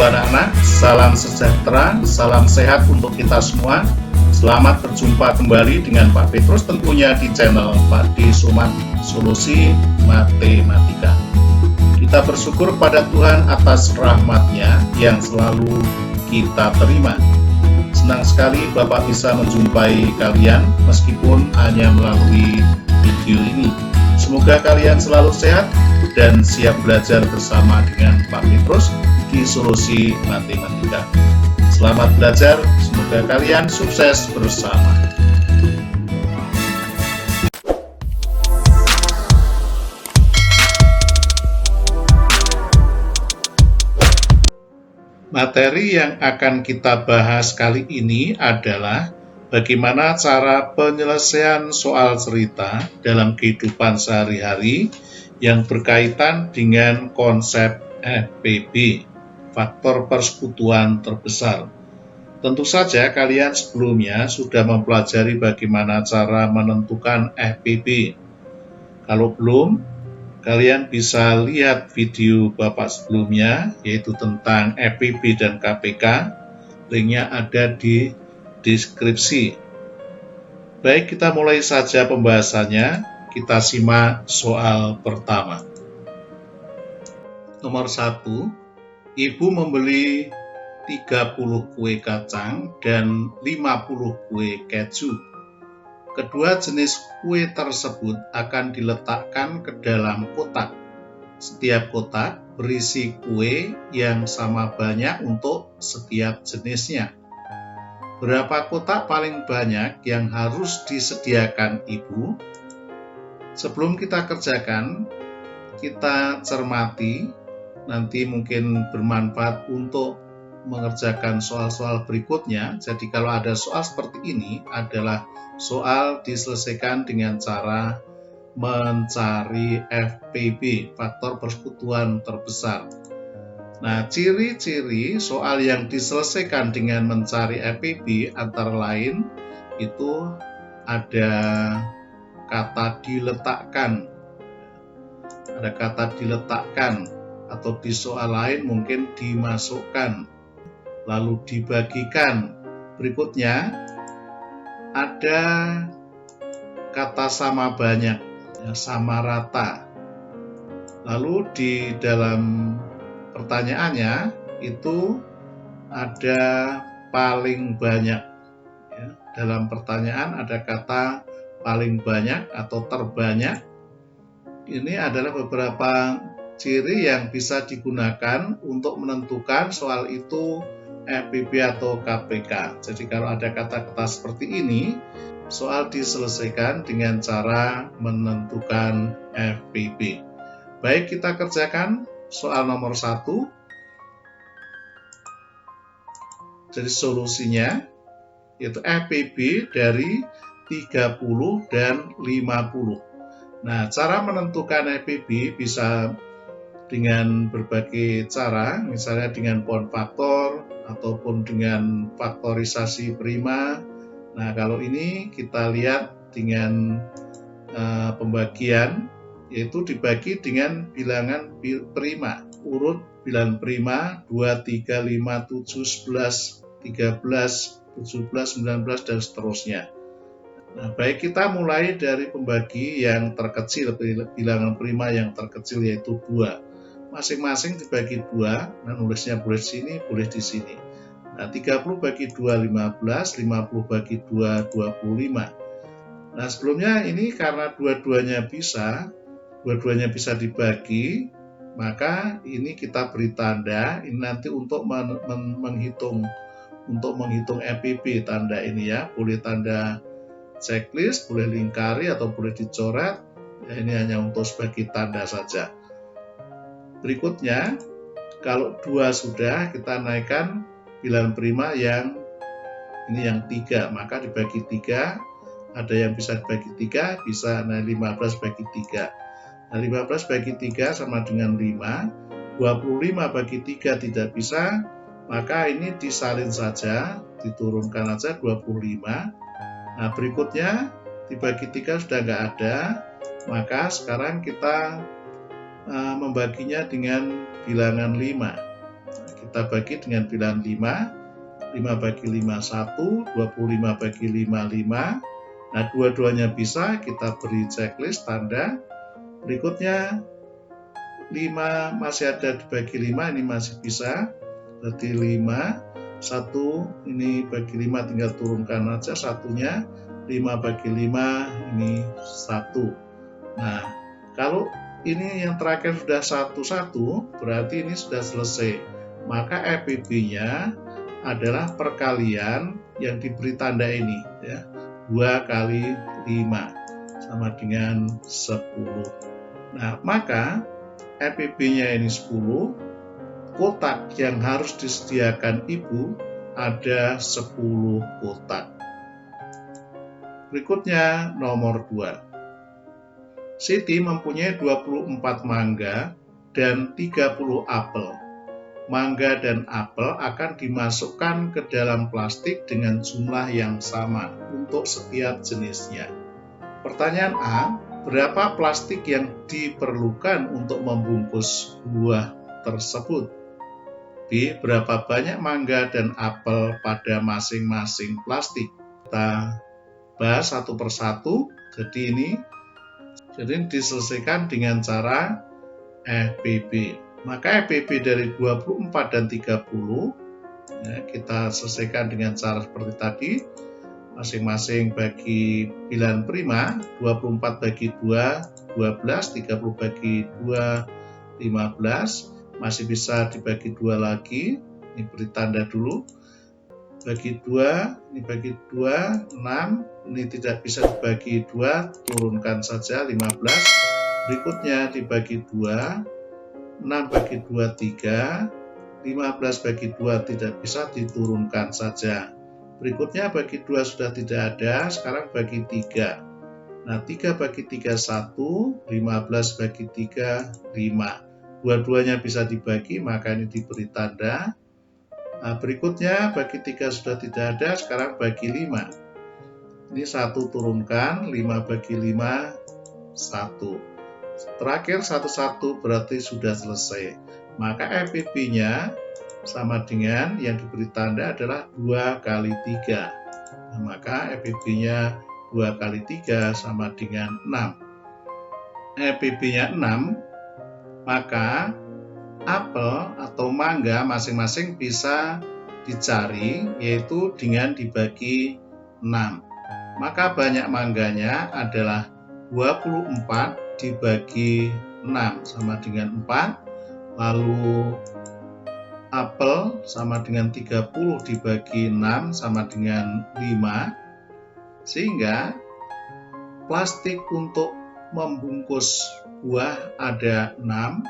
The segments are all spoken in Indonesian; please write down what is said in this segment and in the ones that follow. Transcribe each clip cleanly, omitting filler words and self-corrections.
anak-anak, salam sejahtera, salam sehat untuk kita semua. Selamat berjumpa kembali dengan Pak Petrus tentunya di channel Pak D. Sumat Solusi Matematika. Kita bersyukur pada Tuhan atas rahmat-Nya yang selalu kita terima. Senang sekali Bapak bisa menjumpai kalian meskipun hanya melalui video ini. Semoga kalian selalu sehat dan siap belajar bersama dengan Pak Petrus di Solusi Matematika. Selamat belajar, semoga kalian sukses bersama. Materi yang akan kita bahas kali ini adalah bagaimana cara penyelesaian soal cerita dalam kehidupan sehari-hari yang berkaitan dengan konsep FPB, faktor persekutuan terbesar. Tentu saja kalian sebelumnya sudah mempelajari bagaimana cara menentukan FPB. Kalau belum, kalian bisa lihat video Bapak sebelumnya, yaitu tentang FPB dan KPK. Linknya ada di deskripsi. Baik, kita mulai saja pembahasannya. Kita simak soal pertama. Nomor 1, Ibu membeli 30 kue kacang dan 50 kue keju. Kedua jenis kue tersebut akan diletakkan ke dalam kotak. Setiap kotak berisi kue yang sama banyak untuk setiap jenisnya. Berapa kotak paling banyak yang harus disediakan Ibu? Sebelum kita kerjakan, kita cermati, nanti mungkin bermanfaat untuk mengerjakan soal-soal berikutnya. Jadi kalau ada soal seperti ini adalah soal diselesaikan dengan cara mencari FPB, faktor persekutuan terbesar. Nah, ciri-ciri soal yang diselesaikan dengan mencari FPB antara lain itu ada kata diletakkan. Ada kata diletakkan atau di soal lain mungkin dimasukkan, lalu dibagikan. Berikutnya ada kata sama banyak, sama rata. Lalu di dalam pertanyaannya itu ada paling banyak. Dalam pertanyaan ada kata paling banyak atau terbanyak. Ini adalah beberapa ciri yang bisa digunakan untuk menentukan soal itu FPB atau KPK. Jadi kalau ada kata-kata seperti ini, soal diselesaikan dengan cara menentukan FPB. Baik, kita kerjakan soal nomor 1. Jadi solusinya yaitu FPB dari 30 dan 50. Nah, cara menentukan FPB bisa dengan berbagai cara, misalnya dengan poin faktor ataupun dengan faktorisasi prima. Nah, kalau ini kita lihat dengan pembagian, yaitu dibagi dengan bilangan prima, urut bilangan prima 2, 3, 5, 7, 11, 13, 17, 19, dan seterusnya. Nah, baik, kita mulai dari pembagi yang terkecil, bilangan prima yang terkecil yaitu 2. Masing-masing dibagi 2, nah nulisnya boleh di sini, boleh di sini. Nah, 30 bagi 2, 15, 50 bagi 2, 25. Nah, sebelumnya ini karena dua-duanya bisa dibagi, maka ini kita beri tanda, ini nanti untuk menghitung FPB tanda ini ya, boleh tanda checklist, boleh lingkari atau boleh dicoret. Ya, ini hanya untuk sebagai tanda saja. Berikutnya, kalau 2 sudah, kita naikkan bilangan prima yang ini yang 3, maka dibagi 3. Ada yang bisa dibagi 3, bisa 15 bagi 3. Nah, 15 bagi 3 sama dengan 5. 25 bagi 3 tidak bisa, maka ini disalin saja, diturunkan aja 25. Nah, berikutnya dibagi 3 sudah nggak ada, maka sekarang kita membaginya dengan bilangan 5. kita bagi dengan bilangan 5. 5 bagi 5, 1. 25 bagi 5, 5. Nah, dua-duanya bisa, kita beri checklist, tanda. Berikutnya, 5 masih ada dibagi 5, ini masih bisa. Berarti 5, 1, ini bagi 5 tinggal turunkan aja satunya. 5 bagi 5, ini 1. Nah, kalau ini yang terakhir sudah 1, berarti ini sudah selesai. Maka FPB-nya adalah perkalian yang diberi tanda ini, ya. 2 kali 5 sama dengan 10. Nah, maka FPB-nya ini 10, kotak yang harus disediakan ibu ada 10 kotak. Berikutnya nomor 2. Siti mempunyai 24 mangga dan 30 apel. Mangga dan apel akan dimasukkan ke dalam plastik dengan jumlah yang sama untuk setiap jenisnya. Pertanyaan A, berapa plastik yang diperlukan untuk membungkus buah tersebut? B, berapa banyak mangga dan apel pada masing-masing plastik? Kita bahas satu persatu. Jadi diselesaikan dengan cara FPB. Maka FPB dari 24 dan 30, ya, kita selesaikan dengan cara seperti tadi. Masing-masing bagi bilangan prima, 24 bagi 2, 12, 30 bagi 2, 15. Masih bisa dibagi 2 lagi, ini beri tanda dulu. Bagi 2, ini bagi 2, 6. Ini tidak bisa dibagi 2, turunkan saja 15. Berikutnya dibagi 2. 6 bagi 2, 3. 15 bagi 2 tidak bisa, diturunkan saja. Berikutnya bagi 2 sudah tidak ada, sekarang bagi 3. Nah, 3 bagi 3, 1. 15 bagi 3, 5. Dua-duanya bisa dibagi, maka ini diberi tanda. Nah, berikutnya bagi 3 sudah tidak ada, sekarang bagi 5. Ini 1 turunkan, 5 bagi 5, 1. Terakhir 1 berarti sudah selesai. Maka FPB-nya sama dengan yang diberi tanda adalah 2 kali 3. Nah, maka FPB-nya 2 kali 3 sama dengan 6. FPB-nya 6, maka apel atau mangga masing-masing bisa dicari, yaitu dengan dibagi 6. Maka banyak mangganya adalah 24 dibagi 6 sama dengan 4, lalu apel sama dengan 30 dibagi 6 sama dengan 5, sehingga plastik untuk membungkus buah ada 6.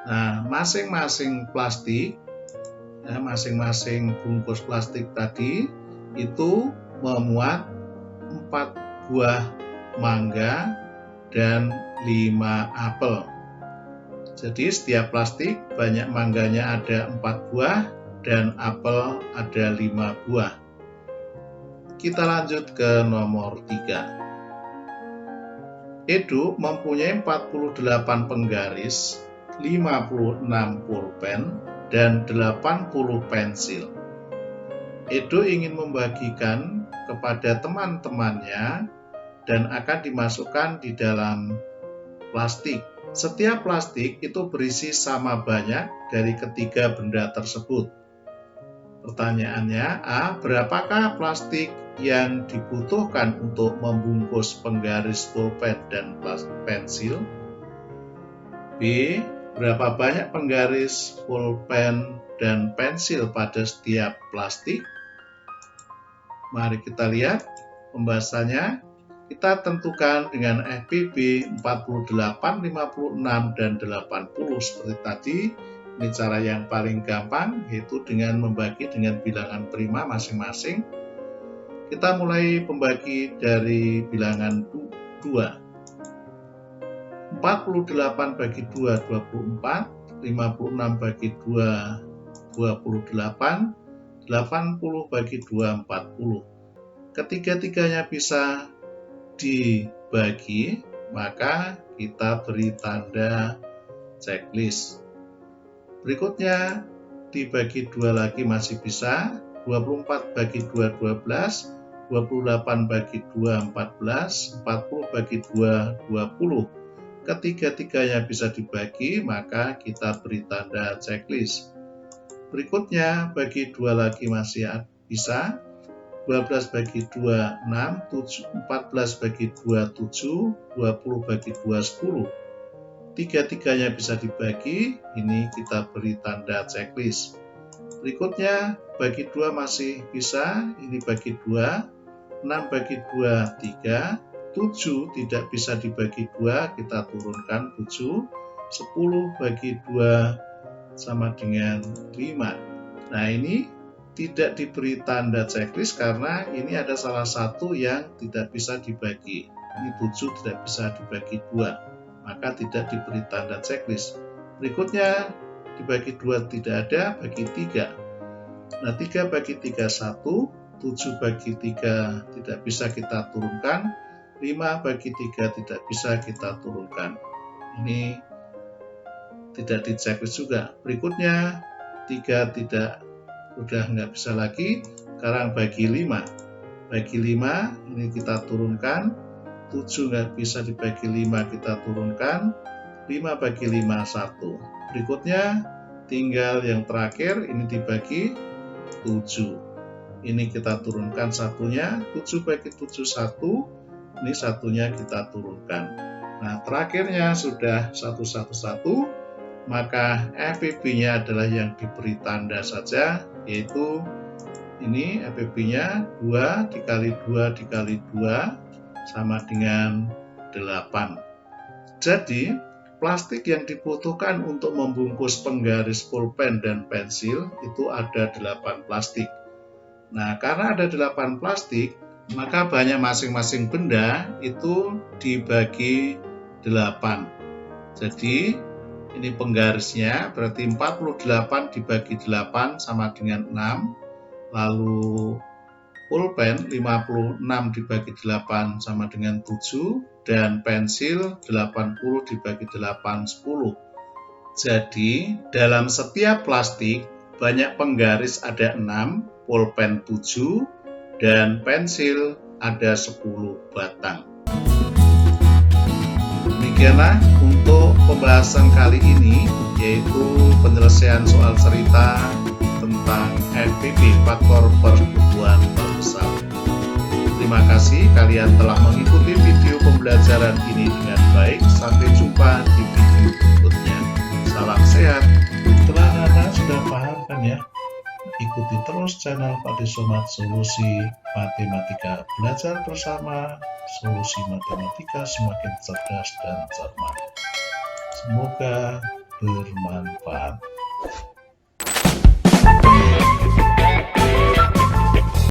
Nah, masing-masing plastik, ya, masing-masing bungkus plastik tadi itu memuat 4 buah mangga dan 5 apel. Jadi setiap plastik banyak mangganya ada 4 buah dan apel ada 5 buah. Kita lanjut ke nomor 3. Edo mempunyai 48 penggaris, 56 pulpen, dan 80 pensil. Edo ingin membagikan kepada teman-temannya dan akan dimasukkan di dalam plastik. Setiap plastik itu berisi sama banyak dari ketiga benda tersebut. Pertanyaannya, A, berapakah plastik yang dibutuhkan untuk membungkus penggaris pulpen dan pensil? B, berapa banyak penggaris pulpen dan pensil pada setiap plastik? Mari kita lihat pembahasannya. Kita tentukan dengan FPB 48, 56, dan 80 seperti tadi. Ini cara yang paling gampang, yaitu dengan membagi dengan bilangan prima masing-masing. Kita mulai membagi dari bilangan 2. 48 bagi 2, 24. 56 bagi 2, 28. 80 bagi 2, 40. Ketiga-tiganya bisa dibagi, maka kita beri tanda checklist. Berikutnya dibagi 2 lagi masih bisa. 24 bagi 2, 12. 28 bagi 2, 14. 40 bagi 2, 20. Ketiga-tiganya bisa dibagi, maka kita beri tanda checklist. Berikutnya, bagi 2 lagi masih bisa. 12 bagi 2, 6. 14 bagi 2, 7. 20 bagi 2, 10. Tiga-tiganya bisa dibagi, ini kita beri tanda checklist. Berikutnya, bagi 2 masih bisa, ini bagi 2. 6 bagi 2, 3. 7 tidak bisa dibagi 2, kita turunkan 7. 10 bagi 2 sama dengan 5. Nah, ini tidak diberi tanda checklist karena ini ada salah satu yang tidak bisa dibagi. Ini 7 tidak bisa dibagi 2, maka tidak diberi tanda checklist. Berikutnya, dibagi 2 tidak ada, bagi 3. Nah, 3 bagi 3, 1. 7 bagi 3 tidak bisa kita turunkan. 5 bagi 3 tidak bisa kita turunkan. Ini tidak di checklist juga. Berikutnya 3 udah nggak bisa lagi. Sekarang bagi 5. Bagi 5 ini kita turunkan. 7 nggak bisa dibagi 5, kita turunkan. 5 bagi 5, 1. Berikutnya tinggal yang terakhir, ini dibagi 7. Ini kita turunkan satunya. 7 bagi 7, 1. Ini satunya kita turunkan. Nah, terakhirnya sudah 1, maka FPB-nya adalah yang diberi tanda saja, yaitu ini FPB-nya 2 dikali 2 dikali 2 sama dengan 8. Jadi, plastik yang dibutuhkan untuk membungkus penggaris pulpen dan pensil itu ada 8 plastik. Nah, karena ada 8 plastik, maka banyak masing-masing benda itu dibagi 8. Jadi, ini penggarisnya berarti 48 dibagi 8 sama dengan 6. Lalu pulpen 56 dibagi 8 sama dengan 7. Dan pensil 80 dibagi 8, 10. Jadi, dalam setiap plastik banyak penggaris ada 6, pulpen 7, dan pensil ada 10 batang. Demikianlah untuk pembahasan kali ini, yaitu penyelesaian soal cerita tentang FPB, faktor pertumbuhan terbesar. Terima kasih kalian telah mengikuti video pembelajaran ini dengan baik. Sampai jumpa di video berikutnya. Salam sehat. Setelah Anda sudah paham kan ya? Ikuti terus channel Pak Somat Solusi Matematika. Belajar bersama, solusi matematika semakin cerdas dan cermat. Semoga bermanfaat.